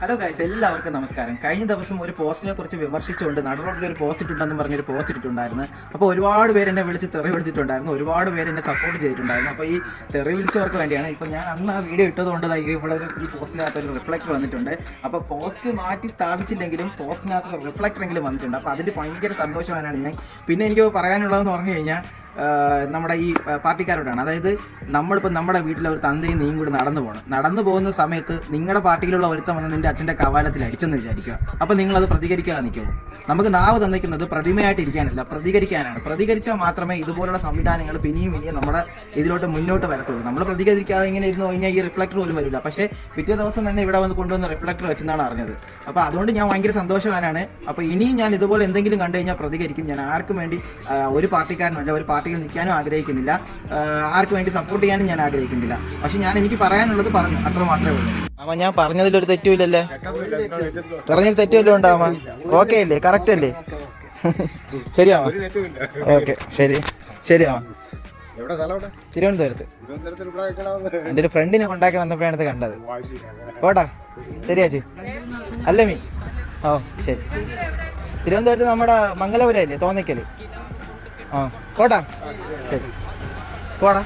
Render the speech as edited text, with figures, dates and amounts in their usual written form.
Hello guys, എല്ലാവർക്കും നമസ്കാരം. കഴിഞ്ഞ ദിവസം ഒരു പോസ്റ്റിനെ കുറിച്ച് വിമർശിച്ചുകൊണ്ട് നടറോഡിൽ ഒരു പോസ്റ്റ് ഇട്ടുണ്ടെന്ന് പറഞ്ഞൊരു പോസ്റ്റ് ഇട്ടിട്ടുണ്ടായിരുന്നു. അപ്പോൾ ഒരുപാട് പേര് എന്നെ വിളിച്ച് തെറി വിളിച്ചിട്ടുണ്ടായിരുന്നു, ഒരുപാട് പേര് എന്നെ സപ്പോർട്ട് ചെയ്തിട്ടുണ്ടായിരുന്നു. അപ്പോൾ ഈ തെറി വിളിച്ചവർക്ക് വേണ്ടിയാണ് ഇപ്പോൾ ഞാൻ അന്ന് ആ വീഡിയോ ഇട്ടതുകൊണ്ട് ഇവിടെ ഈ പോസ്റ്റിനകത്ത് ഒരു റിഫ്ലക്ടർ വന്നിട്ടുണ്ട്. അപ്പോൾ പോസ്റ്റ് മാറ്റി സ്ഥാപിച്ചില്ലെങ്കിലും പോസ്റ്റിനകത്ത് റിഫ്ലക്ടർ എങ്കിലും വന്നിട്ടുണ്ട്. അപ്പോൾ അതിൽ ഭയങ്കര സന്തോഷവാനാണ് ഞാൻ. പിന്നെ എനിക്ക് പറയാനുള്ളതെന്ന് പറഞ്ഞു കഴിഞ്ഞാൽ നമ്മുടെ ഈ പാർട്ടിക്കാരോടാണ്. അതായത് നമ്മളിപ്പോൾ നമ്മുടെ വീട്ടിലെ ഒരു തന്തയും നീയും കൂടി നടന്നു പോകുന്ന സമയത്ത് നിങ്ങളുടെ പാർട്ടിയിലുള്ള ഒരുത്തം വന്ന് നിൻ്റെ അച്ഛൻ്റെ കവാലത്തിൽ അടിച്ചെന്ന് വിചാരിക്കുക. അപ്പോൾ നിങ്ങളത് പ്രതികരിക്കാതെ നിൽക്കുമോ? നമുക്ക് നാവ് തന്നിക്കുന്നത് പ്രതിമയായിട്ട് ഇരിക്കാനല്ല, പ്രതികരിക്കാനാണ്. പ്രതികരിച്ചാൽ മാത്രമേ ഇതുപോലുള്ള സംവിധാനങ്ങൾ പിന്നെയും നമ്മുടെ ഇതിലോട്ട് മുന്നോട്ട് വരത്തുള്ളൂ. നമ്മൾ പ്രതികരിക്കാതെ ഇങ്ങനെ ഇരുന്ന് കഴിഞ്ഞാൽ ഈ റിഫ്ലക്ടർ പോലും വരില്ല. പക്ഷേ പിറ്റേ ദിവസം തന്നെ ഇവിടെ വന്ന് കൊണ്ടുവന്ന റിഫ്ലക്ടർ വെച്ചെന്നാണ് അറിഞ്ഞത്. അപ്പോൾ അതുകൊണ്ട് ഞാൻ ഭയങ്കര സന്തോഷവാനാണ്. അപ്പോൾ ഇനിയും ഞാൻ ഇതുപോലെ എന്തെങ്കിലും കണ്ടു കഴിഞ്ഞാൽ പ്രതികരിക്കും. ഞാൻ ആർക്കും വേണ്ടി ഒരു പാർട്ടിക്കാരനല്ല, ഒരു പാർട്ടിയിൽ നിൽക്കാനും ആഗ്രഹിക്കുന്നില്ല, ആർക്കും വേണ്ടി സപ്പോർട്ട് ചെയ്യാനും ഞാൻ ആഗ്രഹിക്കുന്നില്ല. പക്ഷെ ഞാൻ എനിക്ക് പറയാനുള്ളത് പറഞ്ഞു, അത്ര മാത്രമേ ഉള്ളൂ. അമ്മ ഞാൻ പറഞ്ഞതിലൊരു തെറ്റുമില്ലല്ലേ? പറഞ്ഞതിൽ തെറ്റുമല്ലോ ഉണ്ടാവാമ? ഓക്കെ അല്ലേ? കറക്റ്റ് അല്ലേ? ശരിയാ? ഓക്കെ, ശരിയാ. തിരുവനന്തപുരത്ത് എൻ്റെ ഒരു ഫ്രണ്ടിനെ കൊണ്ടാക്കി വന്നപ്പോഴാണ് ഇത് കണ്ടത്. പോട്ടാ, ശരിയാച്ചി അല്ലേ മീ? ഓ ശരി. തിരുവനന്തപുരത്ത് നമ്മുടെ മംഗലപുരം അല്ലേ, തോന്നിക്കല്? ആ പോട്ടാ, ശരി പോടാ.